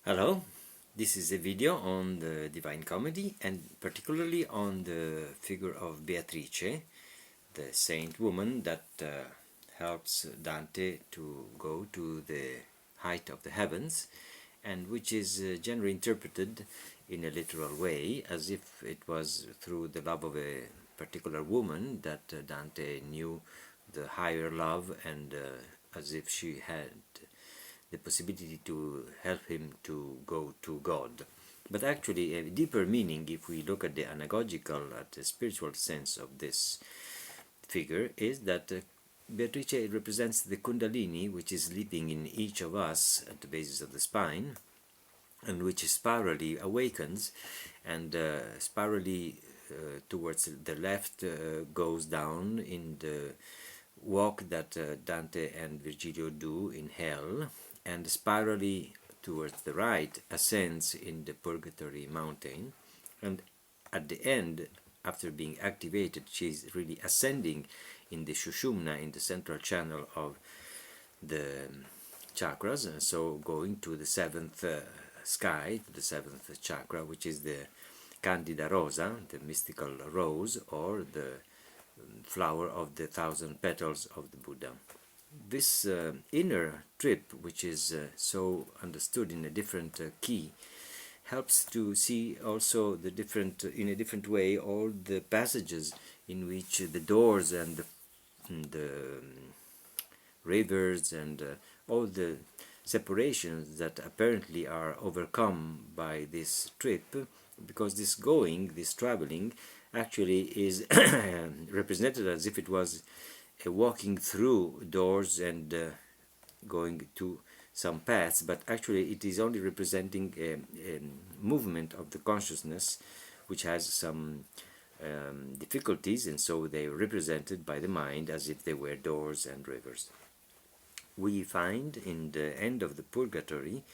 Hello, this is a video on the Divine Comedy and particularly on the figure of Beatrice, the saint woman that helps Dante to go to the height of the heavens, and which is generally interpreted in a literal way, as if it was through the love of a particular woman that Dante knew the higher love, and as if she had the possibility to help him to go to God. But actually, a deeper meaning, if we look at the anagogical, at the spiritual sense of this figure, is that Beatrice represents the Kundalini, which is sleeping in each of us at the basis of the spine, and which spirally awakens, and spirally towards the left goes down in the walk that Dante and Virgilio do in hell, and spirally towards the right ascends in the purgatory mountain, and at the end, after being activated, she's really ascending in the Shushumna, in the central channel of the chakras, and so going to the seventh sky, to the seventh chakra, which is the Candida Rosa, the mystical rose, or the flower of the thousand petals of the Buddha. This inner trip, which is so understood in a different key, helps to see also the different, in a different way, all the passages in which the doors and the rivers and all the separations that apparently are overcome by this trip, because this going, this traveling, actually is represented as if it was walking through doors and going to some paths, but actually it is only representing a movement of the consciousness which has some difficulties, and so they are represented by the mind as if they were doors and rivers. We find in the end of the purgatory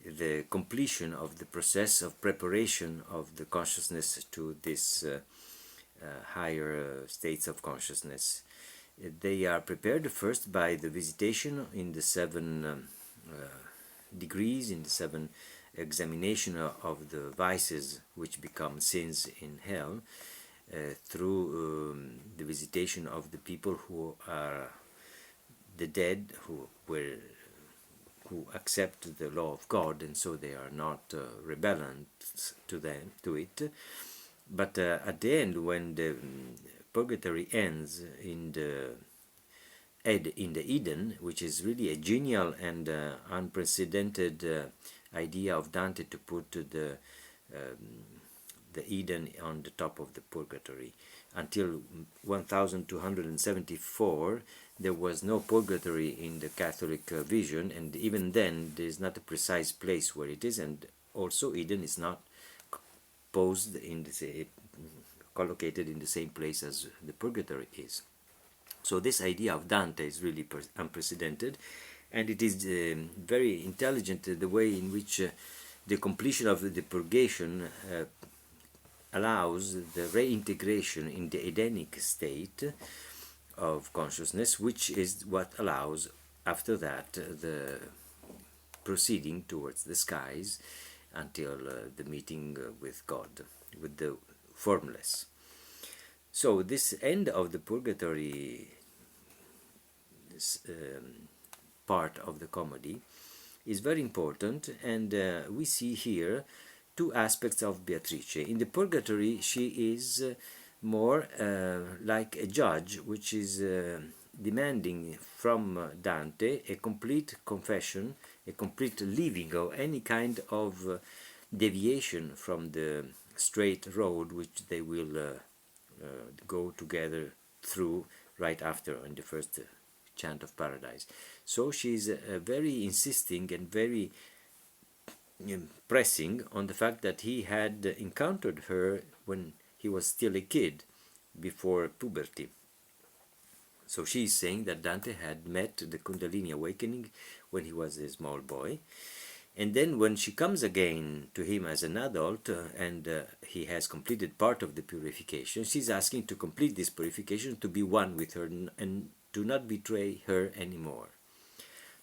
the completion of the process of preparation of the consciousness to this higher states of consciousness. They are prepared first by the visitation in the seven degrees, in the seven examination of the vices which become sins in hell, through the visitation of the people who are the dead, who accept the law of God, and so they are not rebelliant to it. But at the end, when the purgatory ends in the Eden, which is really a genial and unprecedented idea of Dante to put the Eden on the top of the purgatory. Until 1274, there was no purgatory in the Catholic vision, and even then there is not a precise place where it is, and also Eden is not posed in the collocated in the same place as the purgatory is. So this idea of Dante is really unprecedented, and it is very intelligent the way in which the completion of the purgation allows the reintegration in the Edenic state of consciousness, which is what allows after that the proceeding towards the skies until the meeting with God, with the formless. So this end of the purgatory part of the comedy is very important, and we see here two aspects of Beatrice. In the purgatory, she is more like a judge, which is demanding from Dante a complete confession, a complete leaving of any kind of deviation from the straight road which they will go together through right after in the first chant of paradise. So she's very insisting and very pressing on the fact that he had encountered her when he was still a kid, before puberty. So she is saying that Dante had met the Kundalini awakening when he was a small boy, and then when she comes again to him as an adult and he has completed part of the purification, she's asking to complete this purification, to be one with her and to not betray her anymore.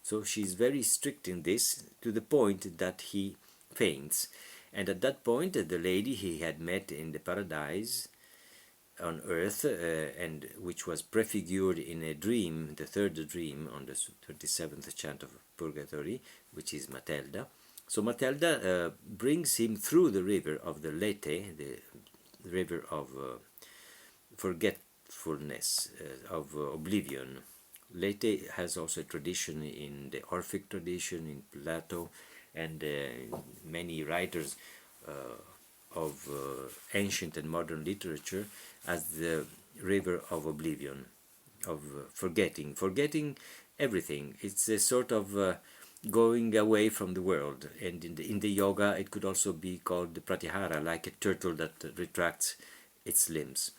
So she's very strict in this, to the point that he faints. And at that point, the lady he had met in the paradise on earth, and which was prefigured in a dream, the third dream on the 37th chant of Purgatory, which is Matilda. So Matilda brings him through the river of the Lete, the river of forgetfulness, of oblivion. Lete has also a tradition in the Orphic tradition, in Plato, and many writers of ancient and modern literature, as the river of oblivion, of forgetting everything. It's a sort of going away from the world, and in the yoga it could also be called the pratyahara, like a turtle that retracts its limbs.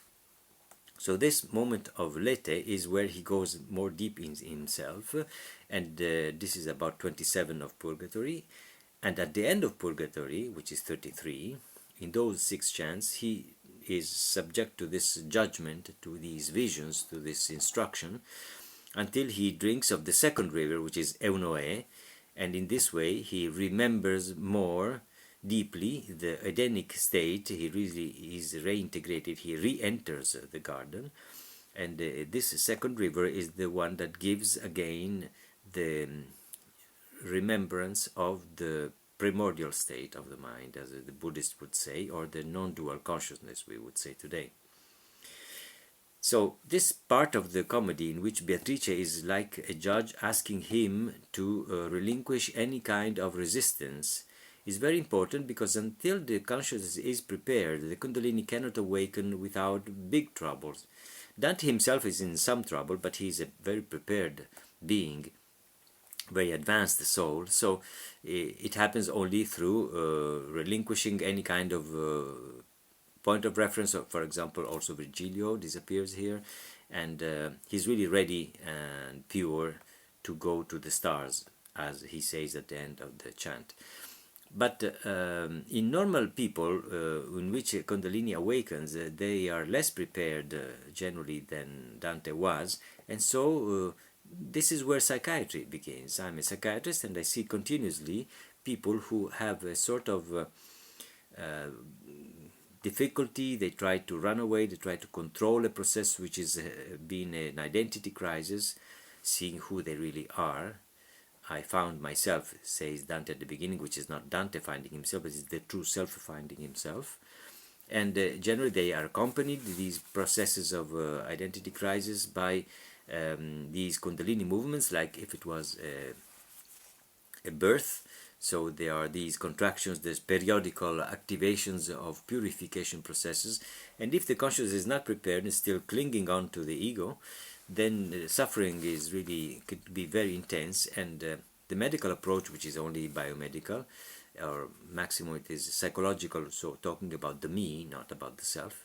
So this moment of Lete is where he goes more deep in himself, and this is about 27 of Purgatory. And at the end of Purgatory, which is 33, in those 6 chants, he is subject to this judgment, to these visions, to this instruction, until he drinks of the second river, which is Eunoe, and in this way he remembers more deeply the Edenic state. He really is reintegrated, he re-enters the garden, and this second river is the one that gives again the remembrance of the primordial state of the mind, as the Buddhists would say, or the non-dual consciousness, we would say today. So this part of the comedy, in which Beatrice is like a judge asking him to relinquish any kind of resistance, is very important, because until the consciousness is prepared, the Kundalini cannot awaken without big troubles. Dante himself is in some trouble, but he is a very prepared being, very advanced soul, so it happens only through relinquishing any kind of point of reference. For example, also Virgilio disappears here, and he's really ready and pure to go to the stars, as he says at the end of the chant. But in normal people, in which Kundalini awakens, they are less prepared generally than Dante was, and so this is where psychiatry begins. I'm a psychiatrist, and I see continuously people who have a sort of difficulty. They try to run away, they try to control a process which is being an identity crisis, seeing who they really are. I found myself, says Dante at the beginning, which is not Dante finding himself, but it's the true self finding himself. And generally they are accompanied, these processes of identity crisis, by these Kundalini movements, like if it was a birth. So there are these contractions, there's periodical activations of purification processes, and if the consciousness is not prepared and still clinging on to the ego, then suffering is really, could be very intense. And the medical approach, which is only biomedical, or maximum it is psychological, so talking about the me, not about the self,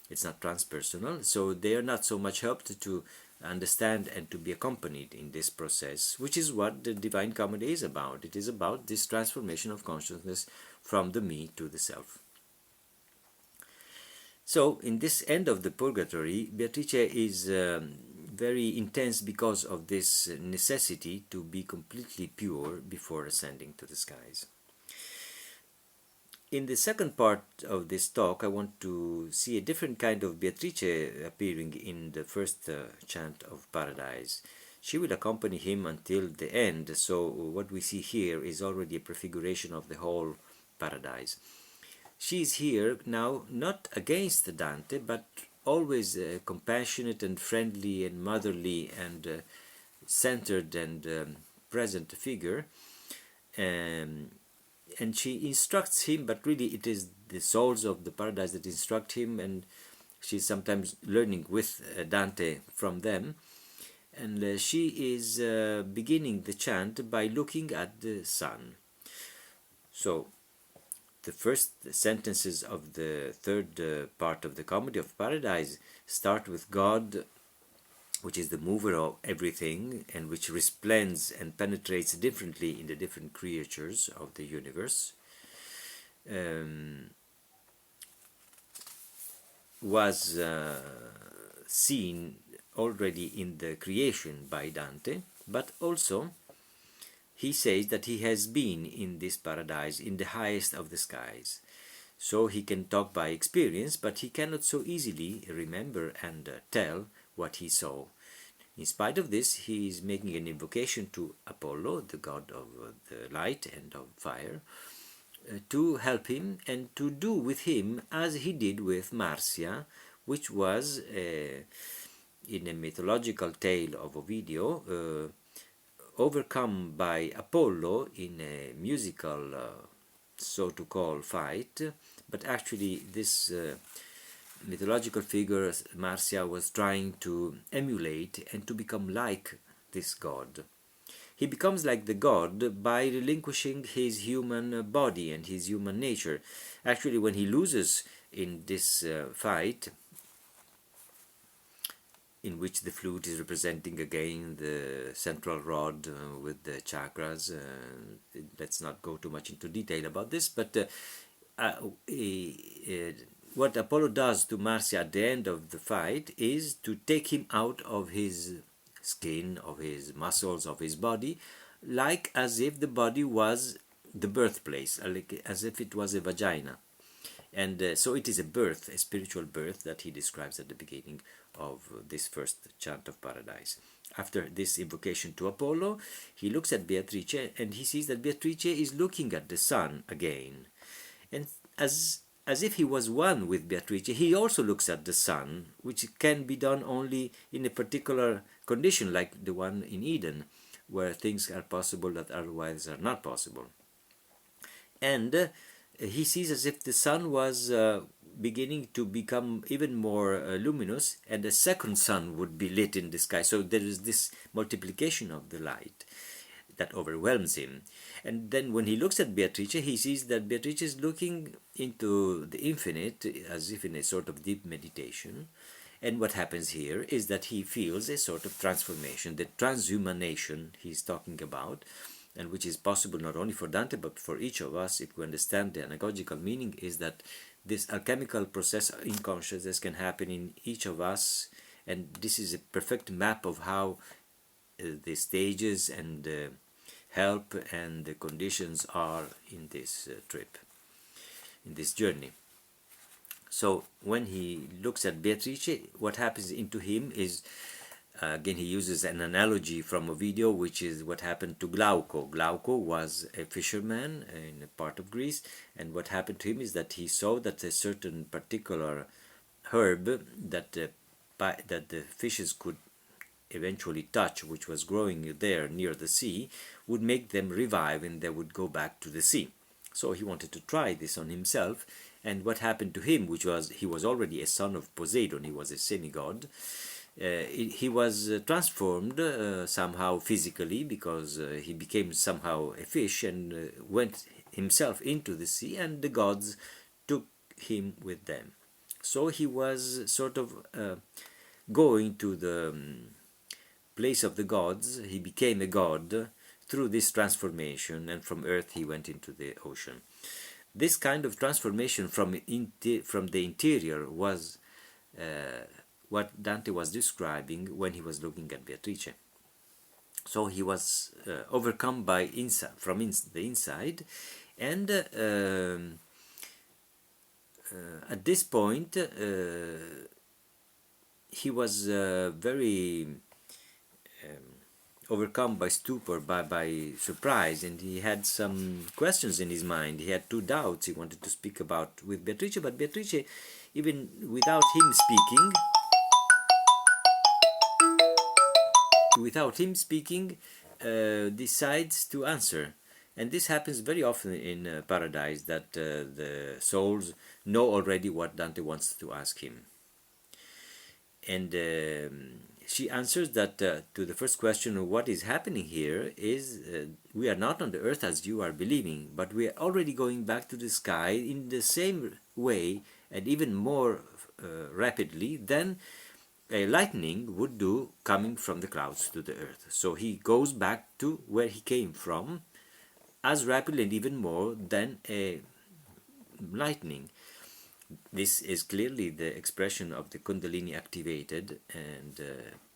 it's not transpersonal, so they are not so much helped to understand and to be accompanied in this process, which is what the Divine Comedy is about. It is about this transformation of consciousness from the me to the self. So in this end of the Purgatory, Beatrice is very intense because of this necessity to be completely pure before ascending to the skies. In the second part of this talk, I want to see a different kind of Beatrice appearing in the first chant of Paradise. She will accompany him until the end, so what we see here is already a prefiguration of the whole Paradise. She is here now not against Dante, but always a compassionate and friendly and motherly and centered and present figure. And she instructs him, but really it is the souls of the paradise that instruct him, and she's sometimes learning with Dante from them. And she is beginning the chant by looking at the sun. So the first sentences of the third part of the Comedy of Paradise start with God, which is the mover of everything and which resplends and penetrates differently in the different creatures of the universe, was seen already in the creation by Dante, but also he says that he has been in this paradise in the highest of the skies. So he can talk by experience, but he cannot so easily remember and tell what he saw. In spite of this, he is making an invocation to Apollo, the god of the light and of fire, to help him and to do with him as he did with Marcia, which was, in a mythological tale of Ovidio, overcome by Apollo in a musical, so to call, fight. But actually this mythological figure, Marcia, was trying to emulate and to become like this god. He becomes like the god by relinquishing his human body and his human nature. Actually, when he loses in this fight, in which the flute is representing again the central rod with the chakras, let's not go too much into detail about this, but what Apollo does to Marcia at the end of the fight is to take him out of his skin, of his muscles, of his body, like as if the body was the birthplace, like as if it was a vagina. And so it is a birth, a spiritual birth that he describes at the beginning of this first chant of Paradise. After this invocation to Apollo, he looks at Beatrice and he sees that Beatrice is looking at the sun again. And as if he was one with Beatrice, he also looks at the sun, which can be done only in a particular condition, like the one in Eden, where things are possible that otherwise are not possible. And he sees as if the sun was beginning to become even more luminous, and a second sun would be lit in the sky. So there is this multiplication of the light that overwhelms him. And then when he looks at Beatrice, he sees that Beatrice is looking into the infinite as if in a sort of deep meditation. And what happens here is that he feels a sort of transformation, the transhumanation he's talking about, and which is possible not only for Dante but for each of us if we understand the anagogical meaning, is that this alchemical process in consciousness can happen in each of us, and this is a perfect map of how the stages and help and the conditions are in this trip, in this journey. So when he looks at Beatrice, what happens into him is, again he uses an analogy from Ovidio, which is what happened to Glauco. Glauco was a fisherman in a part of Greece, and what happened to him is that he saw that a certain particular herb that the fishes could eventually touch, which was growing there near the sea, would make them revive and they would go back to the sea. So he wanted to try this on himself, and what happened to him, which was, he was already a son of Poseidon, he was a semigod, he was transformed somehow physically, because he became somehow a fish and went himself into the sea, and the gods took him with them. So he was sort of going to the place of the gods. He became a god through this transformation, and from earth he went into the ocean. This kind of transformation from the interior was what Dante was describing when he was looking at Beatrice. So he was overcome by from the inside, and at this point he was very overcome by stupor, by surprise, and he had some questions in his mind. He had two doubts he wanted to speak about with Beatrice, but Beatrice, even without him speaking, decides to answer. And this happens very often in Paradise, that the souls know already what Dante wants to ask him. And she answers that to the first question, what is happening here is we are not on the earth as you are believing, but we are already going back to the sky in the same way and even more rapidly than a lightning would do coming from the clouds to the earth. So he goes back to where he came from as rapidly and even more than a lightning. This is clearly the expression of the Kundalini activated and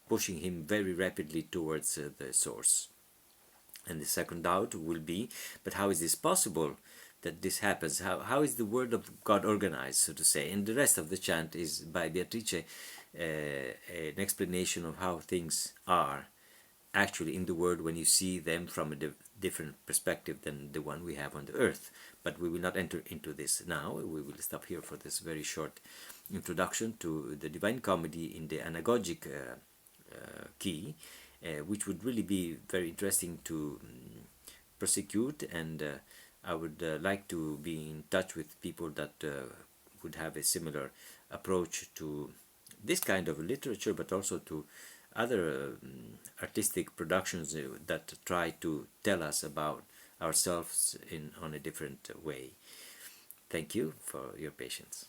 pushing him very rapidly towards the source. And the second doubt will be, but how is this possible that this happens? How is the word of God organized, so to say? And the rest of the chant is by Beatrice, an explanation of how things are actually in the world when you see them from a different perspective than the one we have on the earth. But we will not enter into this now. We will stop here for this very short introduction to the Divine Comedy in the anagogic key, which would really be very interesting to prosecute, and I would like to be in touch with people that would have a similar approach to this kind of literature, but also to other artistic productions that try to tell us about ourselves on a different way. Thank you for your patience.